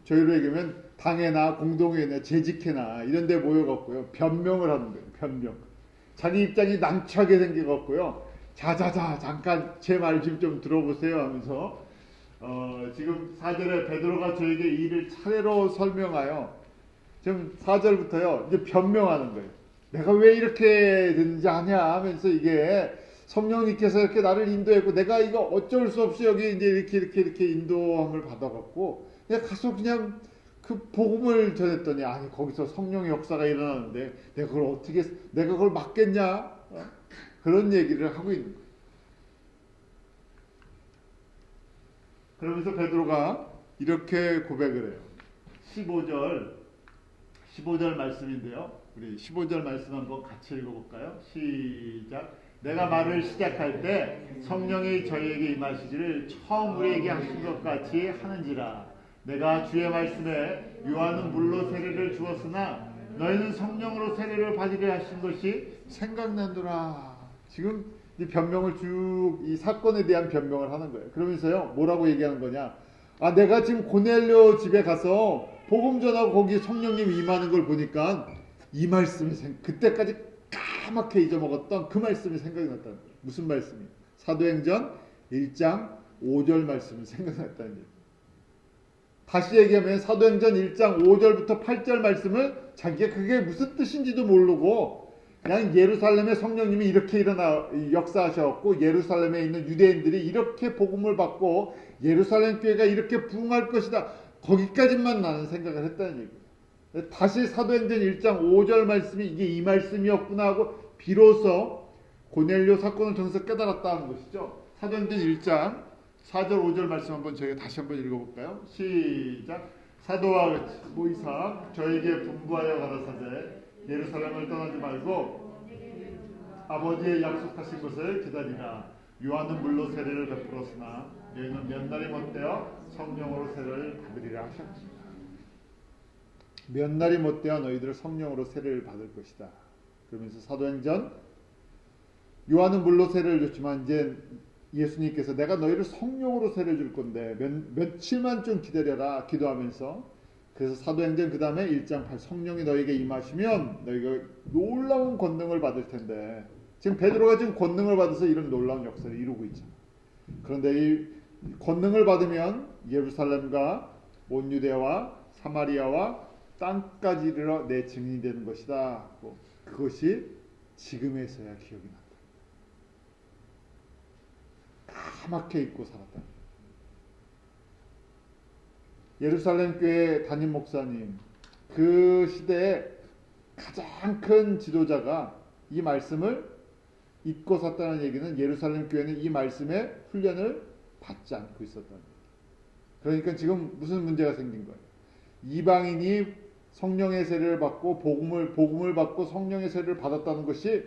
저희로 얘기하면 당회나 공동회나 재직회나 이런 데 모여갖고요, 변명을 하는 거예요. 변명. 자기 입장이 난처하게 생겨갖고요, 자자자 잠깐 제 말 좀 들어보세요 하면서 지금 4절에 베드로가 저에게 이 일을 차례로 설명하여 지금 4절부터요 이제 변명하는 거예요. 내가 왜 이렇게 됐는지 아냐 하면서, 이게 성령님께서 이렇게 나를 인도했고 내가 이거 어쩔 수 없이 여기 이제 이렇게 인도함을 받아갖고 내가 가서 그냥 그 복음을 전했더니, 아니 거기서 성령의 역사가 일어나는데 내가 그걸 막겠냐? 그런 얘기를 하고 있는 거예요. 그러면서 베드로가 이렇게 고백을 해요. 15절 말씀인데요. 우리 15절 말씀 한번 같이 읽어볼까요? 시작. 내가 말을 시작할 때 성령이 저희에게 임하시기를 처음 우리에게 하신 것 같이 하는지라. 내가 주의 말씀에 요한은 물로 세례를 주었으나 너희는 성령으로 세례를 받으려 하신 것이 생각난도라. 지금 이 변명을 쭉, 이 사건에 대한 변명을 하는 거예요. 그러면서요 뭐라고 얘기하는 거냐, 내가 지금 고넬료 집에 가서 복음 전하고 거기 성령님이 임하는 걸 보니까 이 말씀이 그때까지 까맣게 잊어먹었던 그 말씀이 생각이 났다는 거예요. 무슨 말씀이에요? 사도행전 1장 5절 말씀이 생각났다는 거예요. 다시 얘기하면 사도행전 1장 5절부터 8절 말씀을 자기가 그게 무슨 뜻인지도 모르고 그냥 예루살렘에 성령님이 이렇게 역사하셨고 예루살렘에 있는 유대인들이 이렇게 복음을 받고 예루살렘 교회가 이렇게 부흥할 것이다, 거기까지만 나는 생각을 했다는 얘기예요. 다시 사도행전 1장 5절 말씀이 이게 이 말씀이었구나 하고 비로소 고넬료 사건을 통해서 깨달았다는 것이죠. 사도행전 1장 4절 5절 말씀 한번 저희가 다시 한번 읽어볼까요? 시작. 사도와 모이사 저에게 분부하여 가라사대 예루살렘을 떠나지 말고 아버지의 약속하신 것을 기다리라. 요한은 물로 세례를 베풀었으나 너희는 몇 날이 못되어 성령으로 세례를 받으리라 하셨습니다. 몇 날이 못되어 너희들 성령으로 세례를 받을 것이다. 그러면서 사도행전, 요한은 물로 세례를 줬지만 이제 예수님께서 내가 너희를 성령으로 세례 줄 건데 며칠만 좀 기다려라 기도하면서, 그래서 사도행전 그 다음에 1장 8 성령이 너희에게 임하시면 너희가 놀라운 권능을 받을 텐데, 지금 베드로가 지금 권능을 받아서 이런 놀라운 역사를 이루고 있잖아. 그런데 이 권능을 받으면 예루살렘과 온 유대와 사마리아와 땅까지 이르러 내 증인이 되는 것이다. 그것이 지금에서야 기억이 난다. 까맣게 잊고 살았다. 예루살렘 교회 담임 목사님, 그 시대에 가장 큰 지도자가 이 말씀을 잊고 샀다는 얘기는 예루살렘 교회는 이 말씀에 훈련을 받지 않고 있었다는 얘기예요. 그러니까 지금 무슨 문제가 생긴 거예요? 이방인이 성령의 세례를 받고 복음을 받고 성령의 세례를 받았다는 것이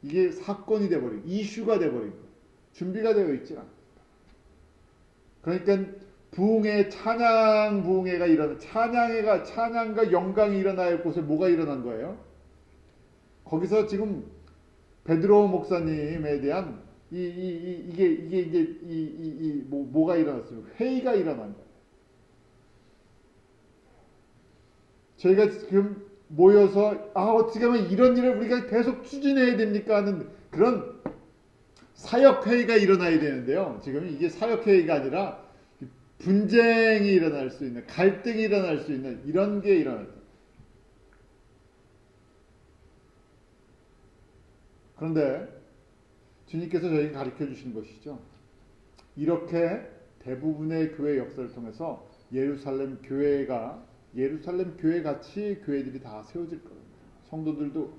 이게 사건이 돼버린, 이슈가 돼버린 거예요. 준비가 되어 있지 않습니다. 그러니까 찬양 부흥회가 찬양과 영광이 일어나야 할 곳에 뭐가 일어난 거예요? 거기서 지금 베드로 목사님에 대한 뭐가 일어났어요? 회의가 일어난 거예요. 저희가 지금 모여서 어떻게 하면 이런 일을 우리가 계속 추진해야 됩니까 하는 그런 사역회의가 일어나야 되는데요. 지금 이게 사역회의가 아니라 분쟁이 일어날 수 있는, 갈등이 일어날 수 있는 이런 게 일어납니다. 그런데 주님께서 저희에게 가르쳐 주신 것이죠. 이렇게 대부분의 교회 역사를 통해서 예루살렘 교회 같이 교회들이 다 세워질 겁니다. 성도들도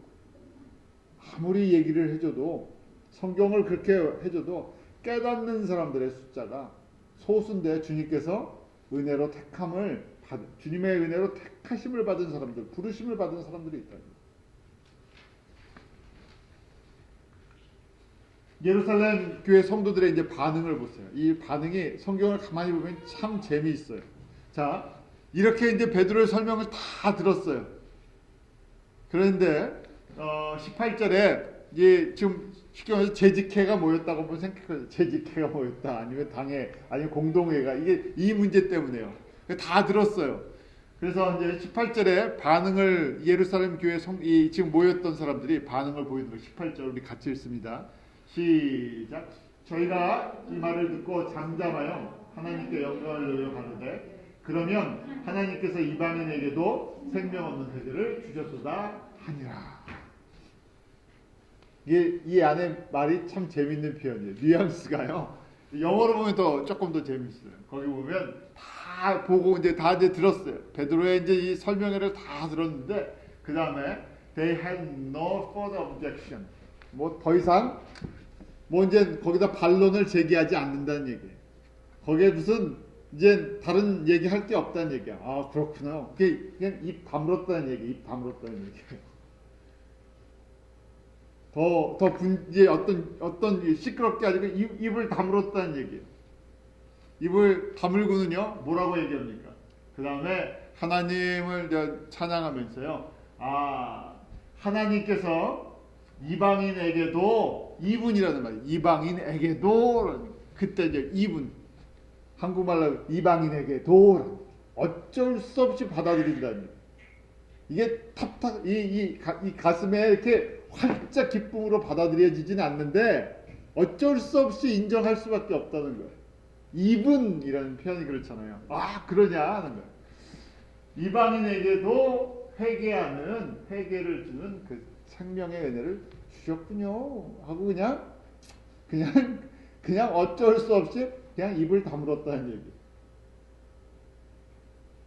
아무리 얘기를 해줘도, 성경을 그렇게 해줘도 깨닫는 사람들의 숫자가 소수인데, 주님께서 은혜로 주님의 은혜로 택하심을 받은 사람들, 부르심을 받은 사람들이 있다. 예루살렘 교회 성도들의 이제 반응을 보세요. 이 반응이 성경을 가만히 보면 참 재미있어요. 자, 이렇게 이제 베드로의 설명을 다 들었어요. 그런데 18절에 이제 지금 쉽게 말해서 재직회가 모였다고 한번 생각해요. 재직회가 모였다. 아니면 당회, 아니면 공동회가 이게 이 문제 때문에요. 다 들었어요. 그래서 이제 18절에 반응을 예루살렘 교회 지금 모였던 사람들이 반응을 보이는 거예요. 18절 우리 같이 읽습니다. 시작. 저희가 이 말을 듣고 잠잠하여 하나님께 영광을 돌려 가는데 그러면 하나님께서 이방인에게도 생명 없는 세대를 주셨도다 하니라. 이 안에 말이 참 재밌는 표현이에요. 뉘앙스가요. 영어로 보면 조금 더 재밌어요. 거기 보면 다 보고 이제 들었어요. 베드로의 이제 이 설명회를 다 들었는데 그 다음에 they had no further objection. 뭐 더 이상 이제 거기다 반론을 제기하지 않는다는 얘기예요. 거기에 무슨 이제 다른 얘기할 게 없다는 얘기야. 아 그렇구나. 그냥 입 다물었다는 얘기. 입 다물었다는 얘기예요. 이제 어떤 시끄럽게 아니고 입을 다물었다는 얘기예요. 입을 다물고는요, 뭐라고 얘기합니까? 그 다음에 하나님을 찬양하면서요, 하나님께서 이방인에게도, 이분이라는 말이에요. 이방인에게도, 그때 이제 이분, 한국말로 이방인에게도, 어쩔 수 없이 받아들인다는 얘기예요. 이게 이 가슴에 이렇게 활짝 기쁨으로 받아들여지지는 않는데 어쩔 수 없이 인정할 수밖에 없다는 거예요. 이분이라는 표현이 그렇잖아요. 그러냐 하는 거예요. 이방인에게도 회개를 주는 그 생명의 은혜를 주셨군요 하고 그냥 어쩔 수 없이 그냥 입을 다물었다는 얘기.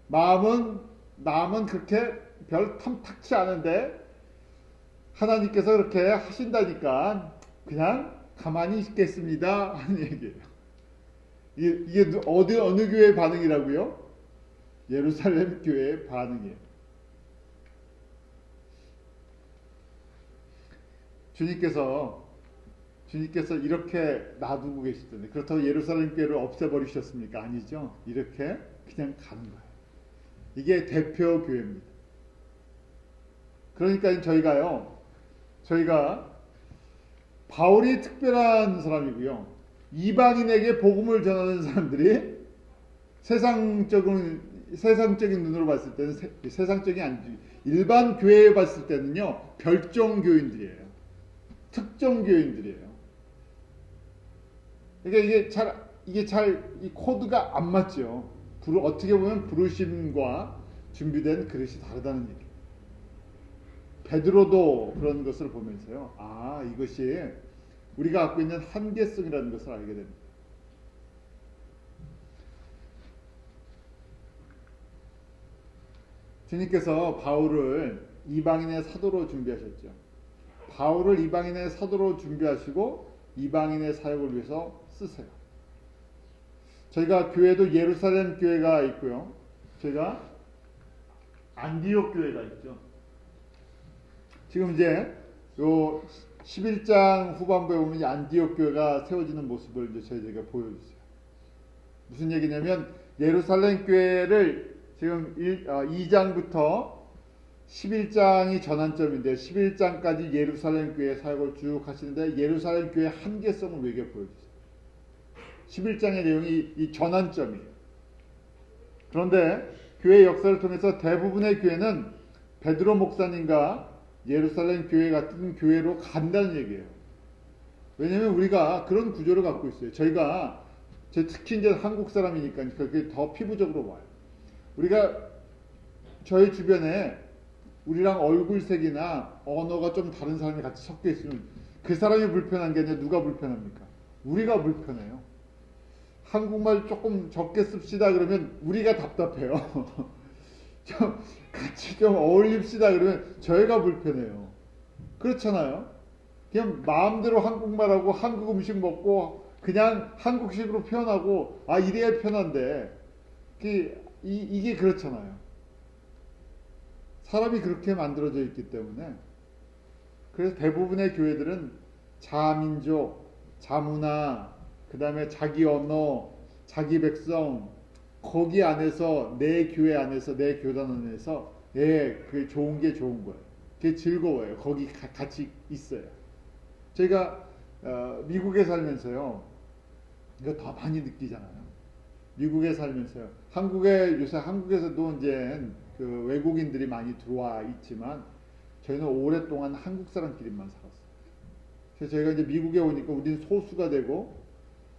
마음은 그렇게 별 탐탁치 않은데 하나님께서 그렇게 하신다니까 그냥 가만히 있겠습니다 하는 얘기예요. 이게 어느 교회의 반응이라고요? 예루살렘 교회의 반응이에요. 주님께서 이렇게 놔두고 계시던데 그렇다고 예루살렘 교회를 없애버리셨습니까? 아니죠. 이렇게 그냥 가는 거예요. 이게 대표 교회입니다. 그러니까 저희가 바울이 특별한 사람이고요. 이방인에게 복음을 전하는 사람들이 세상적인 눈으로 봤을 때는 세상적이 아니지. 일반 교회에 봤을 때는요. 별종 교인들이에요. 특정 교인들이에요. 그러니까 이게 잘 이 코드가 안 맞죠. 어떻게 보면 부르심과 준비된 그릇이 다르다는 얘기. 베드로도 그런 것을 보면서요. 이것이 우리가 갖고 있는 한계성이라는 것을 알게 됩니다. 주님께서 바울을 이방인의 사도로 준비하셨죠. 바울을 이방인의 사도로 준비하시고 이방인의 사역을 위해서 쓰세요. 저희가 교회도 예루살렘 교회가 있고요. 저희가 안디옥 교회가 있죠. 지금 이제 요 11장 후반부에 보면 안디옥 교회가 세워지는 모습을 이제 저희가 보여주세요. 무슨 얘기냐면 예루살렘 교회를 지금 2장부터 11장이 전환점인데 11장까지 예루살렘 교회 사역을 쭉 하시는데 예루살렘 교회의 한계성을 우리에게 보여주세요. 11장의 내용이 이 전환점이에요. 그런데 교회 역사를 통해서 대부분의 교회는 베드로 목사님과 예루살렘 교회 같은 교회로 간다는 얘기예요. 왜냐하면 우리가 그런 구조를 갖고 있어요. 특히 이제 한국 사람이니까 그게 더 피부적으로 와요. 우리가 저희 주변에 우리랑 얼굴색이나 언어가 좀 다른 사람이 같이 섞여 있으면 그 사람이 불편한 게 아니라 누가 불편합니까? 우리가 불편해요. 한국말 조금 적게 씁시다 그러면 우리가 답답해요. 같이 좀 어울립시다 그러면 저희가 불편해요. 그렇잖아요. 그냥 마음대로 한국말하고 한국 음식 먹고 그냥 한국식으로 표현하고 이래야 편한데 이게 그렇잖아요. 사람이 그렇게 만들어져 있기 때문에 그래서 대부분의 교회들은 자민족, 자문화, 그 다음에 자기 언어, 자기 백성, 거기 안에서 내 교회 안에서 내 교단 안에서 그게 좋은 게 좋은 거예요. 그게 즐거워요. 거기 같이 있어요. 제가 미국에 살면서요, 이거 더 많이 느끼잖아요. 미국에 살면서요. 요새 한국에서도 이제 그 외국인들이 많이 들어와 있지만 저희는 오랫동안 한국 사람끼리만 살았어요. 그래서 저희가 이제 미국에 오니까 우리는 소수가 되고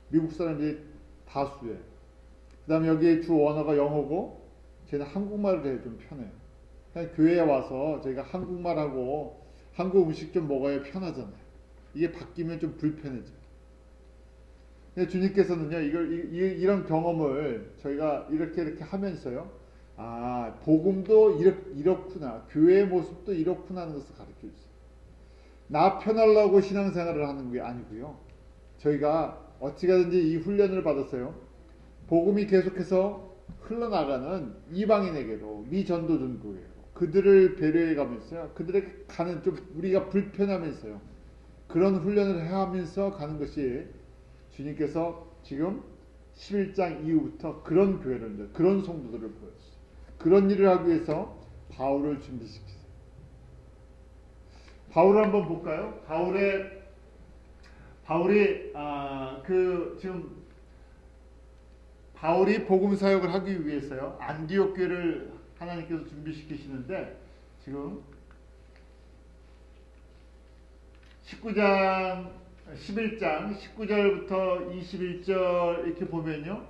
미국 사람들이 다수예요. 그 다음에 여기 주 언어가 영어고 저희는 한국말을 해야 좀 편해요. 그냥 교회에 와서 저희가 한국말하고 한국 음식 좀 먹어야 편하잖아요. 이게 바뀌면 좀 불편해져요. 근데 주님께서는요, 이런 경험을 저희가 이렇게 하면서요, 복음도 이렇구나, 교회의 모습도 이렇구나 하는 것을 가르쳐 주세요. 나 편하려고 신앙생활을 하는 게 아니고요. 저희가 어찌가든지 이 훈련을 받았어요. 복음이 계속해서 흘러나가는 이방인에게도 미전도전국에도 그들을 배려해 가면서요. 그들에게 가는 좀 우리가 불편하면서요. 그런 훈련을 해가면서 가는 것이 주님께서 지금 11장 이후부터 그런 교회를, 그런 성도들을 보였어요. 그런 일을 하기 위해서 바울을 준비시키세요. 바울을 한번 볼까요? 바울이 복음 사역을 하기 위해서요. 안디옥 교회를 하나님께서 준비시키시는데 지금 11장 19절부터 21절 이렇게 보면요.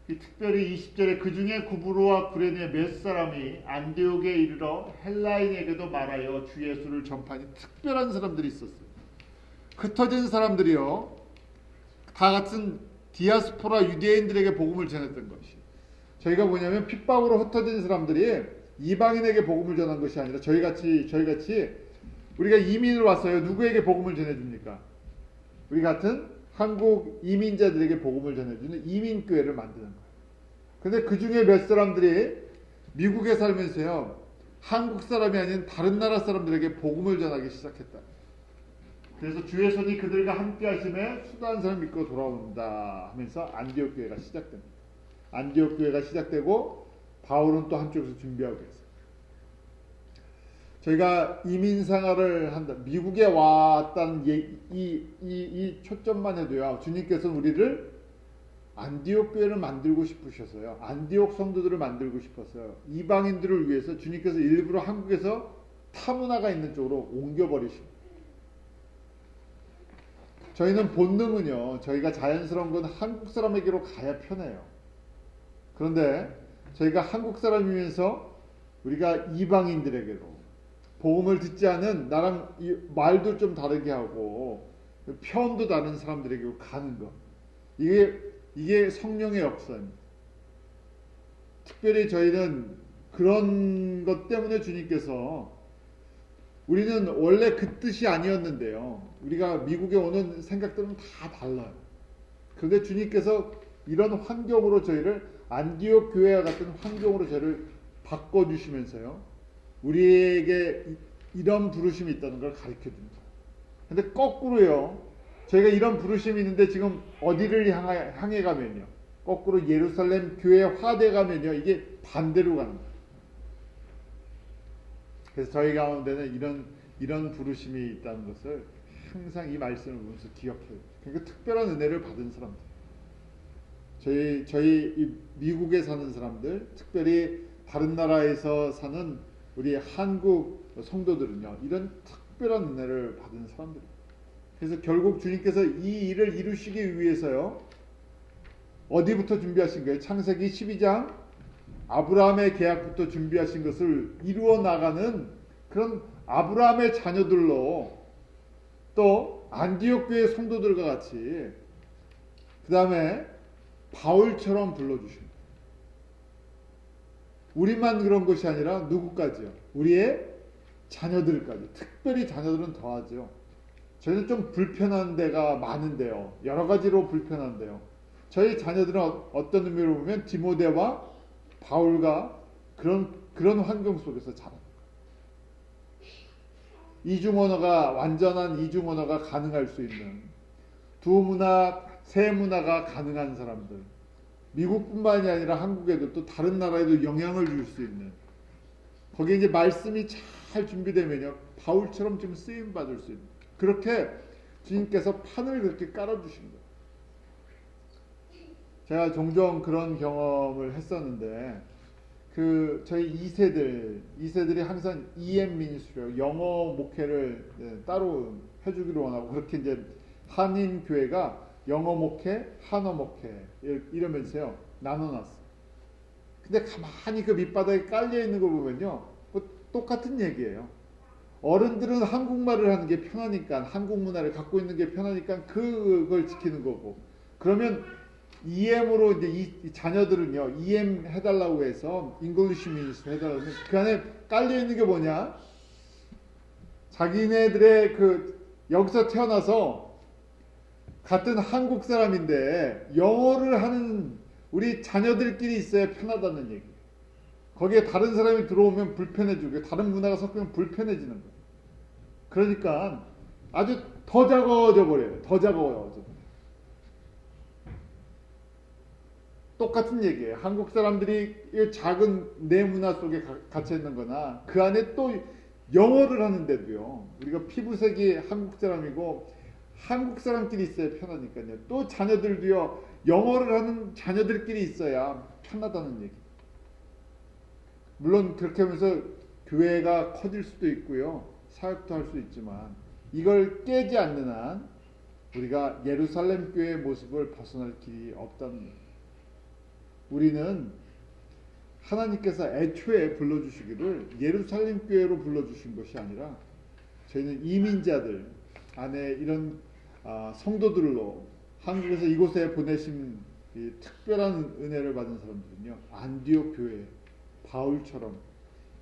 특별히 20절에 그 중에 구브로와 구레네 몇 사람이 안디옥에 이르러 헬라인에게도 말하여 주 예수를 전파하니 특별한 사람들이 있었어요. 흩어진 사람들이요. 다 같은 디아스포라 유대인들에게 복음을 전했던 것이. 저희가 뭐냐면 핍박으로 흩어진 사람들이 이방인에게 복음을 전한 것이 아니라 저희같이 우리가 이민을 왔어요. 누구에게 복음을 전해줍니까? 우리 같은 한국 이민자들에게 복음을 전해주는 이민교회를 만드는 거예요. 근데 그 중에 몇 사람들이 미국에 살면서요, 한국 사람이 아닌 다른 나라 사람들에게 복음을 전하기 시작했다. 그래서 주의 손이 그들과 함께 하심에 수다한 사람 믿고 돌아온다 하면서 안디옥 교회가 시작됩니다. 안디옥 교회가 시작되고 바울은 또 한쪽에서 준비하고 있어요. 저희가 이민 생활을 한다. 미국에 왔다는 이 초점만 해도요. 주님께서는 우리를 안디옥 교회를 만들고 싶으셨어요. 안디옥 성도들을 만들고 싶었어요. 이방인들을 위해서 주님께서 일부러 한국에서 타문화가 있는 쪽으로 옮겨버리십니다. 저희는 본능은요. 저희가 자연스러운 건 한국 사람에게로 가야 편해요. 그런데 저희가 한국 사람이면서 우리가 이방인들에게로 복음을 듣지 않은 나랑 말도 좀 다르게 하고 표현도 다른 사람들에게 가는 것. 이게 성령의 역사입니다. 특별히 저희는 그런 것 때문에 주님께서 우리는 원래 그 뜻이 아니었는데요. 우리가 미국에 오는 생각들은 다 달라요. 그런데 주님께서 이런 환경으로 저희를 안디옥 교회와 같은 환경으로 저희를 바꿔주시면서요. 우리에게 이런 부르심이 있다는 걸 가르쳐 줍니다. 근데 거꾸로요. 저희가 이런 부르심이 있는데 지금 어디를 향해 가면요. 거꾸로 예루살렘 교회 화돼 가면요. 이게 반대로 가는 거예요. 그래서 저희 가운데는 이런 부르심이 있다는 것을 항상 이 말씀을 보면서 기억해요. 그러니까 특별한 은혜를 받은 사람들. 저희 미국에 사는 사람들, 특별히 다른 나라에서 사는 우리 한국 성도들은요, 이런 특별한 은혜를 받은 사람들이에요. 그래서 결국 주님께서 이 일을 이루시기 위해서요, 어디부터 준비하신 거예요? 창세기 12장 아브라함의 계약부터 준비하신 것을 이루어 나가는 그런 아브라함의 자녀들로 또 안디옥 교회 성도들과 같이 그 다음에 바울처럼 불러주십니다. 우리만 그런 것이 아니라 누구까지요? 우리의 자녀들까지. 특별히 자녀들은 더하죠. 저희는 좀 불편한 데가 많은데요. 여러 가지로 불편한데요. 저희 자녀들은 어떤 의미로 보면 디모데와 바울과 그런 환경 속에서 자랍니다. 완전한 이중 언어가 가능할 수 있는 두 문화, 세 문화가 가능한 사람들, 미국뿐만이 아니라 한국에도 또 다른 나라에도 영향을 줄 수 있는, 거기에 이제 말씀이 잘 준비되면요 바울처럼 좀 쓰임 받을 수 있는, 그렇게 주님께서 판을 그렇게 깔아주신 거예요. 제가 종종 그런 경험을 했었는데, 그 저희 2세들이 항상 EM 미니스트리요, 영어 목회를 따로 해주기로 원하고, 그렇게 이제 한인 교회가 영어 목회, 한어 목회 이러면서요 나눠놨어. 근데 가만히 그 밑바닥에 깔려 있는 거 보면요, 뭐 똑같은 얘기예요. 어른들은 한국말을 하는 게 편하니까, 한국 문화를 갖고 있는 게 편하니까 그걸 지키는 거고, 그러면 EM으로 이제 이 자녀들은요 EM 해달라고 해서 잉글리시 미니스트 해달라고 하면 그 안에 깔려 있는 게 뭐냐? 자기네들의 그 여기서 태어나서 같은 한국 사람인데 영어를 하는 우리 자녀들끼리 있어야 편하다는 얘기. 거기에 다른 사람이 들어오면 불편해지고, 다른 문화가 섞이면 불편해지는 거예요. 그러니까 아주 더 작아져 버려요. 더 작아져 버려요. 똑같은 얘기예요. 한국 사람들이 이 작은 내 문화 속에 갇혀 있는 거나, 그 안에 또 영어를 하는데도요, 우리가 피부색이 한국 사람이고 한국 사람끼리 있어야 편하니까요, 또 자녀들도요 영어를 하는 자녀들끼리 있어야 편하다는 얘기. 물론 그렇게 하면서 교회가 커질 수도 있고요, 사역도 할 수 있지만, 이걸 깨지 않는 한 우리가 예루살렘 교회의 모습을 벗어날 길이 없다는 거예요. 우리는 하나님께서 애초에 불러주시기를 예루살렘 교회로 불러주신 것이 아니라, 저희는 이민자들 안에 이런 성도들로 한국에서 이곳에 보내신 이 특별한 은혜를 받은 사람들은요, 안디옥 교회 바울처럼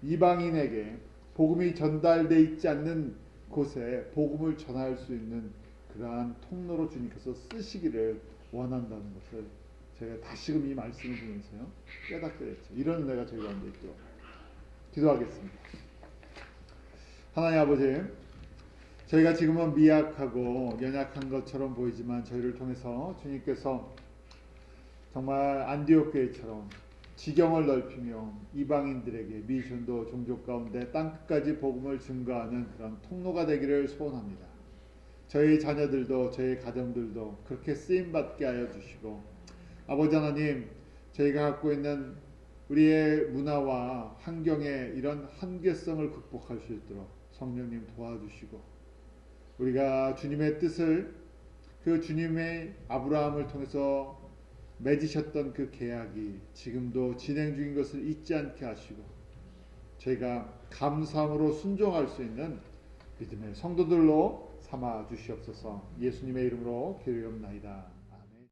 이방인에게 복음이 전달돼 있지 않는 곳에 복음을 전할 수 있는 그러한 통로로 주님께서 쓰시기를 원한다는 것을 제가 다시금 이 말씀을 보면서요 깨닫게 됐죠. 이런 은혜가 저희 가운데 있도록 기도하겠습니다. 하나님 아버지, 저희가 지금은 미약하고 연약한 것처럼 보이지만, 저희를 통해서 주님께서 정말 안디옥 교회처럼 지경을 넓히며 이방인들에게 미션도 종족 가운데 땅끝까지 복음을 증거하는 그런 통로가 되기를 소원합니다. 저희 자녀들도 저희 가정들도 그렇게 쓰임받게 하여 주시고, 아버지 하나님, 저희가 갖고 있는 우리의 문화와 환경의 이런 한계성을 극복할 수 있도록 성령님 도와주시고, 우리가 주님의 뜻을, 그 주님의 아브라함을 통해서 맺으셨던 그 계약이 지금도 진행 중인 것을 잊지 않게 하시고, 저희가 감사함으로 순종할 수 있는 믿음의 성도들로 삼아 주시옵소서. 예수님의 이름으로 기도하옵나이다.